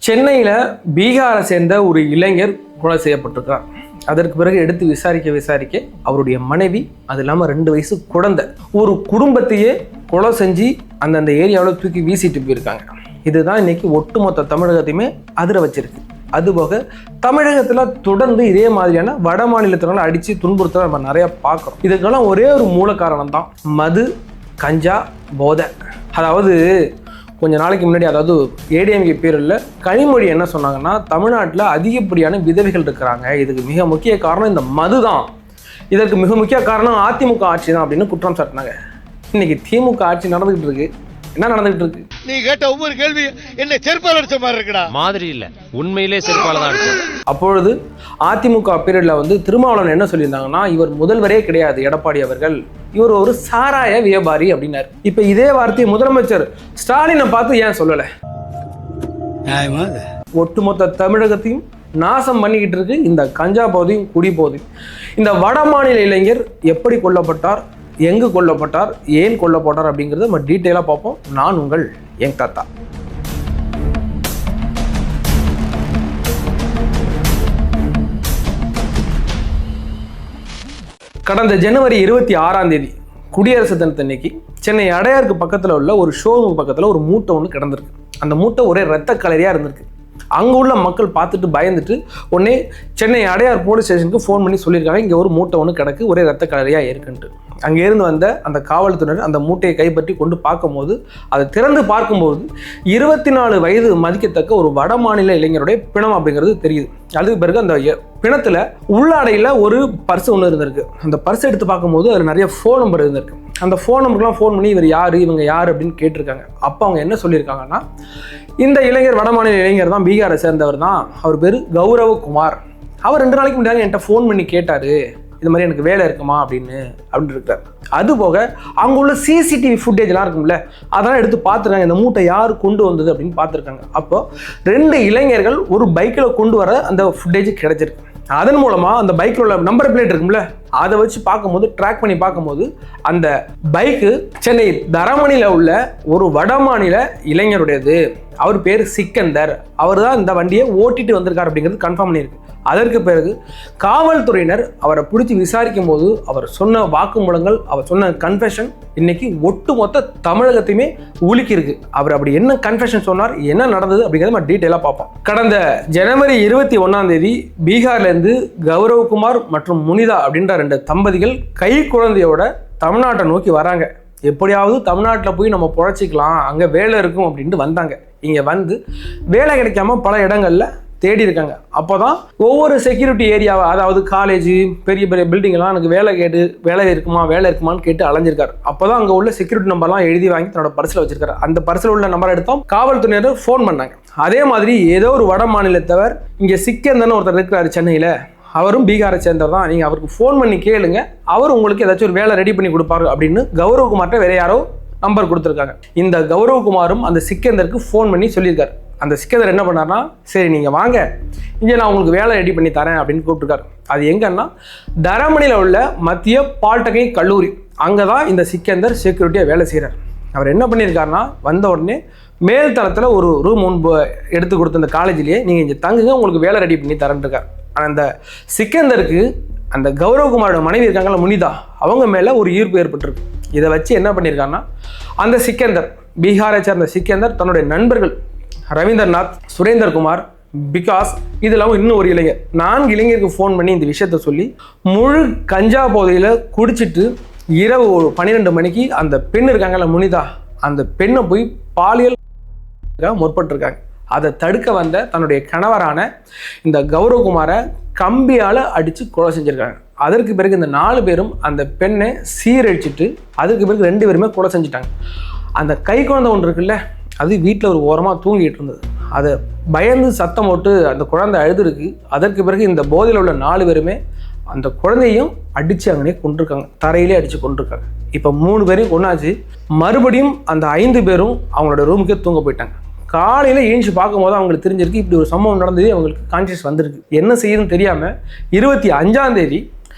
சென்னையில் பீகாரை சேர்ந்த ஒரு இளைஞர் கொலை செய்யப்பட்டிருக்கிறார். அதற்கு பிறகு எடுத்து விசாரிக்க அவருடைய மனைவி, அது இல்லாமல் 2 வயசு குழந்தை, ஒரு குடும்பத்தையே கொலை செஞ்சு அந்தந்த ஏரியாவில் தூக்கி வீசிட்டு போயிருக்காங்க. இதுதான் இன்னைக்கு ஒட்டுமொத்த தமிழகத்தையுமே அதிர வச்சிருக்கு. அதுபோக தமிழகத்தில் தொடர்ந்து இதே மாதிரியான வட மாநிலத்தினால அடித்து துன்புறுத்த நம்ம நிறையா பார்க்குறோம். இதுக்கெல்லாம் ஒரே ஒரு மூல காரணம் தான் மது, கஞ்சா, போதை. அதாவது கொஞ்ச நாளைக்கு முன்னாடி, அதாவது ஏடிஎம்கே பேரில் கனிமொழி என்ன சொன்னாங்கன்னா, தமிழ்நாட்டில் அதிகப்படியான விதவைகள் இருக்கிறாங்க, இதுக்கு மிக முக்கிய காரணம் இந்த மது தான், இதற்கு மிக முக்கிய காரணம் அதிமுக ஆட்சி தான் அப்படின்னு குற்றம் சாட்டினாங்க. இன்னைக்கு திமுக ஆட்சி நடந்துகிட்டு இருக்கு. என்ன நடந்துகிட்டு இருக்கு? நீ கேட்ட ஒவ்வொரு கேள்வி என்ன செருப்பால் அடிச்ச மாதிரி இருக்குடா. மாதிரி இல்ல, உண்மையிலே செருப்பால தான் அடிச்சது. அப்பொழுது அதிமுக பீரியட்ல திருமாவளவன் என்ன சொல்லியிருந்தாங்கன்னா, இவர் முதல்வரே கிடையாது எடப்பாடி அவர்கள், இவர் ஒரு சாராய வியாபாரி அப்படின்னாரு. இப்ப இதே வார்த்தையை முதலமைச்சர் ஸ்டாலினை பார்த்து ஏன் சொல்லல? ஒட்டுமொத்த தமிழகத்தையும் நாசம் பண்ணிக்கிட்டு இருக்கு இந்த கஞ்சா போதையும் குடி போதையும். இந்த வட மாநில இளைஞர் எப்படி கொல்லப்பட்டார், எங்கு கொல்லப்பட்டார், ஏன் கொல்லப்பட்டார் அப்படிங்கிறத நம்ம டீட்டெயிலாக பார்ப்போம். நான் உங்கள் யங் தாத்தா. கடந்த ஜனவரி 26 குடியரசு தினத்தன்னைக்கு சென்னை அடையாருக்கு பக்கத்தில் உள்ள ஒரு ஷோரூம் பக்கத்தில் ஒரு மூட்டை ஒன்று கிடந்திருக்கு. அந்த மூட்டை ஒரே ரத்த கலரியாக இருந்திருக்கு. அங்கே உள்ள மக்கள் பார்த்துட்டு பயந்துட்டு உடனே சென்னை அடையார் போலீஸ் ஸ்டேஷனுக்கு ஃபோன் பண்ணி சொல்லியிருக்காங்க, இங்கே ஒரு மூட்டை ஒன்று கிடக்கு, ஒரே ரத்த கலரியாக இருக்குன்ட்டு. அங்கேருந்து வந்த அந்த காவல்துறையினர் அந்த மூட்டையை கைப்பற்றி கொண்டு பார்க்கும்போது, அதை திறந்து பார்க்கும்போது 24 வயது மதிக்கத்தக்க ஒரு வட மாநில இளைஞருடைய பிணம் அப்படிங்கிறது தெரியுது. அதுக்கு பிறகு அந்த பிணத்தில் உள்ளாடையில் ஒரு பர்ஸ் ஒன்று இருந்திருக்கு. அந்த பர்ஸ் எடுத்து பார்க்கும்போது அதில் நிறைய ஃபோன் நம்பர் இருந்திருக்கு. அந்த ஃபோன் நம்பருக்குலாம் ஃபோன் பண்ணி இவர் யார், இவங்க யார் அப்படின்னு கேட்டிருக்காங்க. அப்போ அவங்க என்ன சொல்லியிருக்காங்கன்னா, இந்த இளைஞர் வட மாநில இளைஞர் தான், பீகாரை சேர்ந்தவர் தான், அவர் பேர் கௌரவகுமார். அவர் 2 நாளைக்கு முன்னாடி என்கிட்ட ஃபோன் பண்ணி கேட்டார், இது மாதிரி எனக்கு வேலை இருக்குமா அப்படின்னு இருக்கார். அதுபோக அங்கே உள்ள சிசிடிவி ஃபுட்டேஜ்லாம் இருக்கும்ல, அதெல்லாம் எடுத்து பார்த்துருக்காங்க, இந்த மூட்டை யார் கொண்டு வந்தது அப்படின்னு பார்த்துருக்காங்க. அப்போ 2 இளைஞர்கள் ஒரு பைக்கில் கொண்டு வர அந்த ஃபுட்டேஜ் கிடைச்சிருக்கு. அதன் மூலமாக அந்த பைக்கில் உள்ள நம்பர் பிளேட் இருக்கும்ல, அதை வச்சு பார்க்கும்போது, ட்ராக் பண்ணி பார்க்கும்போது, அந்த பைக்கு சென்னை தரமணியில் உள்ள ஒரு வட மாநில இளைஞருடையது. அவர் பேர் சிக்கந்தர். அவர் தான் இந்த வண்டியை ஓட்டிட்டு வந்திருக்கார் அப்படிங்கிறது கன்ஃபார்ம் பண்ணியிருக்கு. அதற்கு பிறகு காவல்துறையினர் அவரை பிடிச்சி விசாரிக்கும் போது அவர் சொன்ன வாக்குமூலங்கள், அவர் சொன்ன கன்ஃபெஷன் இன்னைக்கு ஒட்டுமொத்த தமிழகத்தையுமே உலுக்கியிருக்கு. அவர் அப்படி என்ன கன்ஃபெஷன் சொன்னார், என்ன நடந்தது அப்படிங்கிறத நம்ம டீட்டெயிலாக பார்ப்போம். கடந்த ஜனவரி 21 பீகார்லேருந்து கௌரவகுமார் மற்றும் முனிதா அப்படின்ற 2 தம்பதிகள் கை குழந்தையோட தமிழ்நாட்டை நோக்கி வராங்க. எப்படியாவது தமிழ்நாட்டில் போய் நம்ம பொழைச்சிக்கலாம், அங்கே வேலை இருக்கும் அப்படின்ட்டு வந்தாங்க. இங்கே வந்து வேலை கிடைக்காம பல இடங்களில் தேடி இருக்காங்க. அப்போ தான் ஒவ்வொரு செக்யூரிட்டி ஏரியாவை, அதாவது காலேஜ், பெரிய பெரிய பில்டிங்லாம் எனக்கு வேலை இருக்குமான்னு கேட்டு அலைஞ்சிருக்காரு. அப்போ தான் அங்கே உள்ள செக்யூரிட்டி நம்பர்லாம் எழுதி வாங்கி தன்னோட பர்ஸில் வச்சிருக்காரு. அந்த பர்ஸில் உள்ள நம்பரை எடுத்தோம் காவல்துறையினர் ஃபோன் பண்ணாங்க. அதே மாதிரி ஏதோ ஒரு வட மாநிலத்தவர் இங்கே சிக்கந்தன்னு ஒருத்தர் இருக்கிறாரு சென்னையில், அவரும் பீகாரை சேர்ந்தவர் தான், நீங்கள் அவருக்கு ஃபோன் பண்ணி கேளுங்க, அவர் உங்களுக்கு ஏதாச்சும் ஒரு வேலை ரெடி பண்ணி கொடுப்பாரு அப்படின்னு கௌரவகுமார்ட்ட வேற யாரோ நம்பர் கொடுத்துருக்காங்க. இந்த கௌரவகுமாரும் அந்த சிக்கந்தருக்கு ஃபோன் பண்ணி சொல்லியிருக்காரு. அந்த சிக்கந்தர் என்ன பண்ணார்னா, சரி நீங்கள் வாங்க, இங்கே நான் உங்களுக்கு வேலை ரெடி பண்ணி தரேன் அப்படின்னு கூப்பிட்டுருக்காரு. அது எங்கன்னா தரமணியில் உள்ள மத்திய பாலிடெக்னிக் கல்லூரி. அங்கே தான் இந்த சிக்கந்தர் செக்யூரிட்டியாக வேலை செய்கிறார். அவர் என்ன பண்ணியிருக்காருன்னா, வந்த உடனே மேல் தளத்தில் ஒரு ரூம் ஒன்று எடுத்து கொடுத்த அந்த காலேஜ்லேயே, நீங்கள் இங்கே தங்குங்க, உங்களுக்கு வேலை ரெடி பண்ணி தரேன்ருக்கார். ஆனால் அந்த சிக்கந்தருக்கு அந்த கௌரவகுமாரோட மனைவி இருக்காங்களா முனிதா, அவங்க மேலே ஒரு ஈர்ப்பு ஏற்பட்டிருக்கு. இதை வச்சு என்ன பண்ணியிருக்காருன்னா, அந்த சிக்கந்தர், பீகாரை சேர்ந்த சிக்கந்தர் தன்னுடைய நண்பர்கள் ரவீந்திரநாத், சுரேந்தர் குமார், பிகாஸ், இது இல்லாமல் இன்னும் ஒரு இளைஞர், 4 இளைஞருக்கு ஃபோன் பண்ணி இந்த விஷயத்த சொல்லி முழு கஞ்சா போதையில் குடிச்சிட்டு இரவு 12 மணிக்கு அந்த பெண் இருக்காங்கல்ல முனிதா, அந்த பெண்ணை போய் பாலியல் முற்பட்டிருக்காங்க. அதை தடுக்க வந்த தன்னுடைய கணவரான இந்த கௌரவகுமாரை கம்பியால் அடித்து கொலை செஞ்சுருக்காங்க. அதற்கு பிறகு இந்த 4 பேரும் அந்த பெண்ணை சீரழிச்சிட்டு அதுக்கு பிறகு 2 பேருமே கொலை செஞ்சுட்டாங்க. அந்த கை குழந்தை ஒன்று இருக்குல்ல, அது வீட்டில் ஒரு ஓரமாக தூங்கிட்டு இருந்தது. அதை பயந்து சத்தம் போட்டு அந்த குழந்தை அழுதுருக்கு. அதற்கு பிறகு இந்த போதையில் உள்ள 4 பேருமே அந்த குழந்தையும் அடித்து அங்கனே கொண்டிருக்காங்க, தரையிலே அடித்து கொண்டிருக்காங்க. இப்போ 3 பேரையும் கொண்டாச்சு. மறுபடியும் அந்த 5 பேரும் அவங்களோட ரூமுக்கே தூங்க போயிட்டாங்க. காலையில் ஏஞ்சி பார்க்கும்போது அவங்களுக்கு தெரிஞ்சிருக்கு, இப்படி ஒரு சம்பவம் நடந்தது. அவங்களுக்கு கான்சியஸ் வந்திருக்கு. என்ன செய்யுதுன்னு தெரியாமல் 25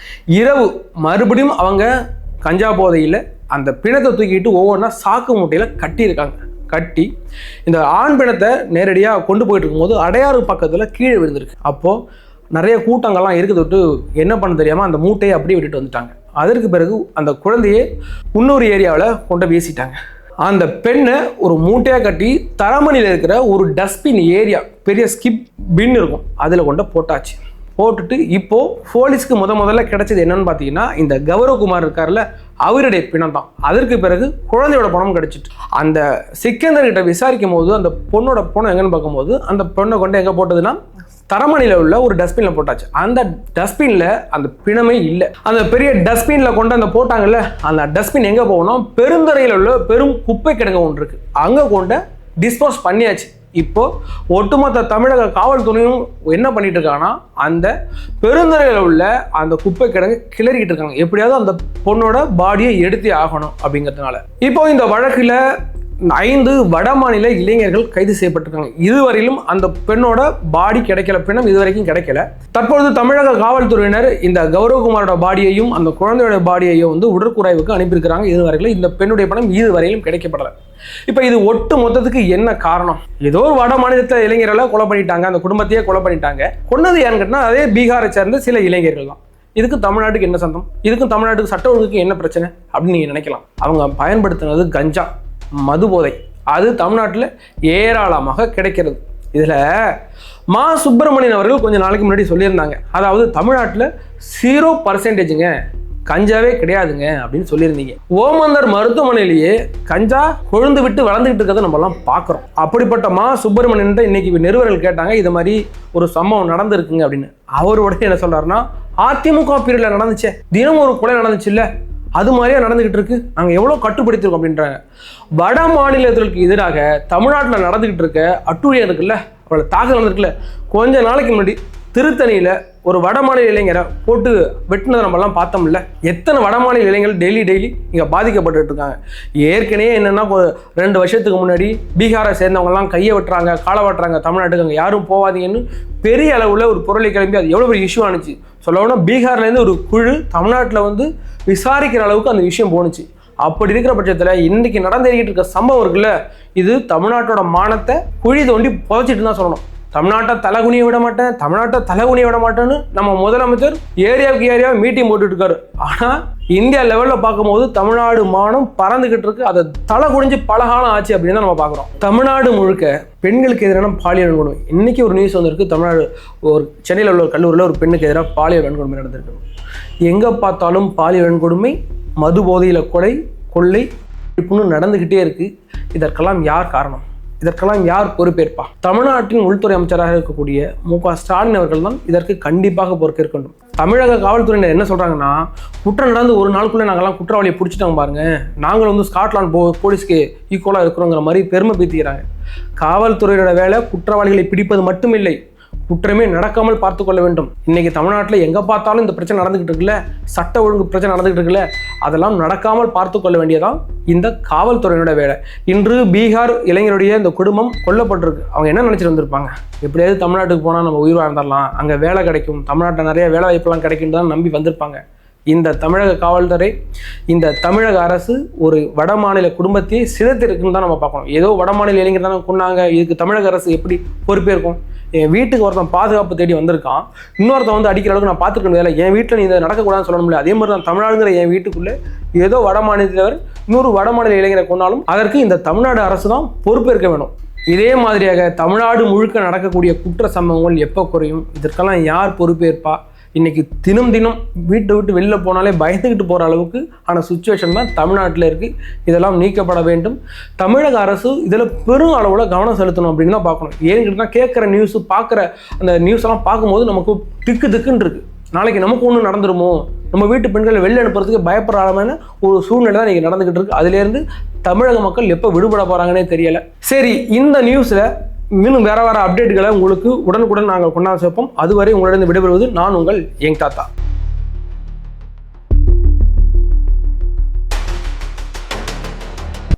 இரவு மறுபடியும் அவங்க கஞ்சா போதையில் அந்த பிணத்தை தூக்கிட்டு ஒவ்வொன்றா சாக்கு மூட்டையில் கட்டியிருக்காங்க. கட்டி இந்த ஆண் பிணத்தை நேரடியாக கொண்டு போயிட்டு இருக்கும்போது அடையாறு பக்கத்தில் கீழே விழுந்திருக்கு. அப்போது நிறைய கூட்டங்கள்லாம் இருக்க தொட்டு என்ன பண்ண தெரியாமல் அந்த மூட்டையை அப்படியே விட்டுட்டு வந்துட்டாங்க. அதற்கு பிறகு அந்த குழந்தையை இன்னொரு ஏரியாவில் கொண்டு வீசிட்டாங்க. அந்த பெண்ணை ஒரு மூட்டையாக கட்டி தரமணியில் இருக்கிற ஒரு டஸ்ட்பின் ஏரியா, பெரிய ஸ்கிப் பின் இருக்கும், அதில் கொண்டு போட்டாச்சு. போட்டுட்டு இப்போது போலீஸ்க்கு முதல்ல கிடைச்சது என்னன்னு பார்த்தீங்கன்னா இந்த கௌரவகுமார் இருக்கார்ல, அவருடைய பிணம் தான். அதற்கு பிறகு குழந்தையோட பணம் கிடைச்சிட்டு அந்த சிக்கந்தர்கிட்ட விசாரிக்கும் போது அந்த பொண்ணோட பணம் எங்கன்னு பார்க்கும்போது அந்த பொண்ணை கொண்டு எங்கே போட்டதுன்னா தரமணியில் உள்ள ஒரு டஸ்ட்பினில் போட்டாச்சு. அந்த டஸ்ட்பினில் அந்த பிணமே இல்லை. அந்த பெரிய டஸ்ட்பினில் கொண்டு அந்த போட்டாங்கல்ல, அந்த டஸ்ட்பின் எங்கே போகணும், பெருந்துறையில் உள்ள பெரும் குப்பை கிடங்கு ஒன்று இருக்குது, அங்கே கொண்டு டிஸ்போஸ் பண்ணியாச்சு. இப்போ ஒட்டுமொத்த தமிழக காவல்துறையும் என்ன பண்ணிட்டு இருக்காங்கன்னா அந்த பெருந்துறையில் உள்ள அந்த குப்பை கிடங்கு கிளறிக்கிட்டு இருக்காங்க. எப்படியாவது அந்த பொண்ணோட பாடியை எடுத்தே ஆகணும் அப்படிங்கிறதுனால. இப்போ இந்த வழக்கில் 5 வட மாநில இளைஞர்கள் கைது செய்யப்பட்டிருக்காங்க. இதுவரையிலும் அந்த பெண்ணோட பாடி கிடைக்கல, பிணம் இதுவரைக்கும் கிடைக்கல. தற்பொழுது தமிழக காவல்துறையினர் இந்த கௌரவகுமாரோட பாடியையும் அந்த குழந்தையோட பாடியையும் வந்து உடற்கூராய்வுக்கு அனுப்பியிருக்கிறாங்க. இதுவரையிலும் இந்த பெண்ணுடைய பணம் இதுவரையிலும் கிடைக்கப்படலை. இப்போ இது ஒட்டு மொத்தத்துக்கு என்ன காரணம்? ஏதோ ஒரு வட மாநிலத்தில் இளைஞர்களை கொலை பண்ணிட்டாங்க, அந்த குடும்பத்தையே கொலை பண்ணிட்டாங்க. கொன்னது யாருன்னு கேட்டால் அதே பீகாரை சேர்ந்த சில இளைஞர்கள் தான். இதுக்கு தமிழ்நாட்டுக்கு என்ன சந்தம்? இதுக்கும் தமிழ்நாட்டுக்கு சட்ட ஒழுங்குக்கு என்ன பிரச்சனை அப்படின்னு நீங்கள் நினைக்கலாம். அவங்க பயன்படுத்தினது கஞ்சா, மது போதை. அது தமிழ்நாட்டில் ஏராளமாக கிடைக்கிறது. இதில் மா சுப்பிரமணியன் அவர்கள் கொஞ்சம் நாளைக்கு முன்னாடி சொல்லியிருந்தாங்க, அதாவது தமிழ்நாட்டில் 0% கஞ்சாவே கிடையாதுங்க அப்படின்னு சொல்லியிருந்தீங்க. ஓமந்தர் மருத்துவமனையிலேயே கஞ்சா கொழுந்து விட்டு வளர்ந்துகிட்டு இருக்கிறத நம்மலாம் பார்க்குறோம். அப்படிப்பட்ட மா சுப்பிரமணியன் இன்னைக்கு நிருபர்கள் கேட்டாங்க, இது மாதிரி ஒரு சம்பவம் நடந்திருக்குங்க அப்படின்னு. அவரோட என்ன சொல்றாருன்னா, அதிமுக பீரியட்ல நடந்துச்சே, தினம் ஒரு கொலை நடந்துச்சு இல்லை, அது மாதிரியா நடந்துகிட்டு இருக்கு, நாங்கள் எவ்வளோ கட்டுப்படுத்திருக்கோம் அப்படின்றாங்க. வட மாநிலத்திற்கு எதிராக தமிழ்நாட்டில் நடந்துகிட்டு இருக்க அட்டூழியம் இருக்குல்ல, அவளை தாக்குதல் நடந்திருக்குல்ல, கொஞ்ச நாளைக்கு முன்னாடி திருத்தணியில் ஒரு வட மாநில இளைஞரை போட்டு வெட்டினதை நம்மலாம் பார்த்தோம்ல. எத்தனை வட மாநில இளைஞர்கள் டெய்லி இங்கே பாதிக்கப்பட்டு இருக்காங்க. ஏற்கனவே என்னென்னா 2 வருஷத்துக்கு முன்னாடி பீகாரை சேர்ந்தவங்கலாம் கையை வெட்டுறாங்க, காலை வெட்டுறாங்க, தமிழ்நாட்டுக்கு அங்கே யாரும் போகாதீங்கன்னு பெரிய அளவில் ஒரு பொருளை கிளம்பி அது எவ்வளோ பெரிய இஷ்யூ ஆனிச்சு. சொல்லணும்னா பீகார்லேருந்து ஒரு குழு தமிழ்நாட்டில் வந்து விசாரிக்கிற அளவுக்கு அந்த விஷயம் போணுச்சு. அப்படி இருக்கிற பட்சத்தில் இன்னைக்கு நடந்துகிட்டு இருக்க சம்பவம் இருக்குல்ல, இது தமிழ்நாட்டோட மானத்தை குழி தோண்டி புதைச்சிட்டு தான் சொல்லணும். தமிழ்நாட்டை தலைகுனிய விட மாட்டேன்னு நம்ம முதலமைச்சர் ஏரியாவுக்கு மீட்டிங் போட்டுட்டு இருக்காரு. ஆனால் இந்தியா லெவலில் பார்க்கும்போது தமிழ்நாடு மானம் பறந்துகிட்டு இருக்கு. அதை தலை குனிஞ்சு பலகாலம் ஆச்சு அப்படின்னு தான் நம்ம பார்க்குறோம். தமிழ்நாடு முழுக்க பெண்களுக்கு எதிரான பாலியல் வன்கொடுமை. இன்னைக்கு ஒரு நியூஸ் வந்திருக்கு, தமிழ்நாடு ஒரு சென்னையில் உள்ள ஒரு கல்லூரியில் ஒரு பெண்ணுக்கு எதிராக பாலியல் வன்கொடுமை நடந்திருக்கு. எங்கே பார்த்தாலும் பாலியல் வன்கொடுமை, மது போதையில் கொள்ளை இப்படின்னு நடந்துக்கிட்டே இருக்கு. இதற்கெல்லாம் யார் காரணம்? இதற்கெல்லாம் யார் பொறுப்பேற்பா? தமிழ்நாட்டின் உள்துறை அமைச்சராக இருக்கக்கூடிய மு.க. ஸ்டாலின் அவர்கள் தான் இதற்கு கண்டிப்பாக பொறுப்பேற்க வேண்டும். தமிழக காவல்துறையினர் என்ன சொல்றாங்கன்னா, குற்றம் நடந்து ஒரு நாளுக்குள்ளே நாங்கள்லாம் குற்றவாளியை பிடிச்சிட்டாங்க பாருங்க, நாங்கள் வந்து ஸ்காட்லாந்து போலீஸ்க்கு ஈக்குவலாக இருக்கிறோங்கிற மாதிரி பெருமை பீத்திக்கிறாங்க. காவல்துறையோட வேலை குற்றவாளிகளை பிடிப்பது மட்டும் இல்லை, குற்றமே நடக்காமல் பார்த்து கொள்ள வேண்டும். இன்னைக்கு தமிழ்நாட்டில் எங்கே பார்த்தாலும் இந்த பிரச்சனை நடந்துகிட்டு இருக்குல்ல, சட்ட ஒழுங்கு பிரச்சனை நடந்துகிட்டு இருக்குல்ல, அதெல்லாம் நடக்காமல் பார்த்து கொள்ள வேண்டியதான் இந்த காவல்துறையினோட வேலை. இன்று பீகார் இளைஞருடைய இந்த குடும்பம் கொல்லப்பட்டிருக்கு. அவங்க என்ன நினச்சிட்டு வந்திருப்பாங்க, எப்படியாவது தமிழ்நாட்டுக்கு போனால் நம்ம உயிர் வாழ்ந்துடலாம், அங்கே வேலை கிடைக்கும், தமிழ்நாட்டில் நிறைய வேலை வாய்ப்பெல்லாம் கிடைக்கும் தான் நம்பி வந்திருப்பாங்க. இந்த தமிழக காவல்துறை, இந்த தமிழக அரசு ஒரு வட மாநில குடும்பத்தையே சிதைத்திருக்குன்னு தான் நம்ம பார்க்கணும். ஏதோ வட மாநில இளைஞர் தானே கொண்டாங்க, இதுக்கு தமிழக அரசு எப்படி பொறுப்பேற்கும்? என் வீட்டுக்கு ஒருத்தன் பாதுகாப்பு தேடி வந்திருக்கான், இன்னொருத்தன் வந்து அடிக்கிற அளவுக்கு நான் பார்த்துருக்க வேலை, என் வீட்டில் நீ இதை நடக்கக்கூடாதுன்னு சொல்ல முடியல. அதே மாதிரி தான் தமிழ்நாடுங்கிற என் வீட்டுக்குள்ளே ஏதோ வட மாநிலத்தவர் இன்னொரு வட மாநில இளைஞரை கொண்டாலும் அதற்கு இந்த தமிழ்நாடு அரசு தான் பொறுப்பேற்க வேணும். இதே மாதிரியாக தமிழ்நாடு முழுக்க நடக்கக்கூடிய குற்ற சம்பவங்கள் எப்போ குறையும்? இதற்கெல்லாம் யார் பொறுப்பேற்பா? இன்னைக்கு தினம் வீட்டை விட்டு வெளியில் போனாலே பயந்துக்கிட்டு போகிற அளவுக்கு ஆன சுச்சுவேஷன் தான் தமிழ்நாட்டில் இருக்குது. இதெல்லாம் நீக்கப்பட வேண்டும். தமிழக அரசு இதில் பெரும் அளவில் கவனம் செலுத்தணும் அப்படின்னு தான் பார்க்கணும். ஏன்னு கேட்குற நியூஸு, பார்க்குற அந்த நியூஸ் எல்லாம் பார்க்கும்போது நமக்கு திக்குன்னு இருக்குது. நாளைக்கு நமக்கு ஒன்று நடந்துருமோ, நம்ம வீட்டு பெண்களை வெளில அனுப்புறதுக்கு பயப்படுற அளவான ஒரு சூழ்நிலை தான் இன்றைக்கி நடந்துக்கிட்டு இருக்குது. அதுலேருந்து தமிழக மக்கள் எப்போ விடுபட போகிறாங்கன்னே தெரியலை. சரி, இந்த நியூஸில் இன்னும் வேற அப்டேட்டுகளை உங்களுக்கு உடனுக்குடன் நாங்கள் கொண்டாந்து சேர்ப்போம். அதுவரை உங்களிடம் விடைபெறுவது நான் உங்கள் யங் தாத்தா.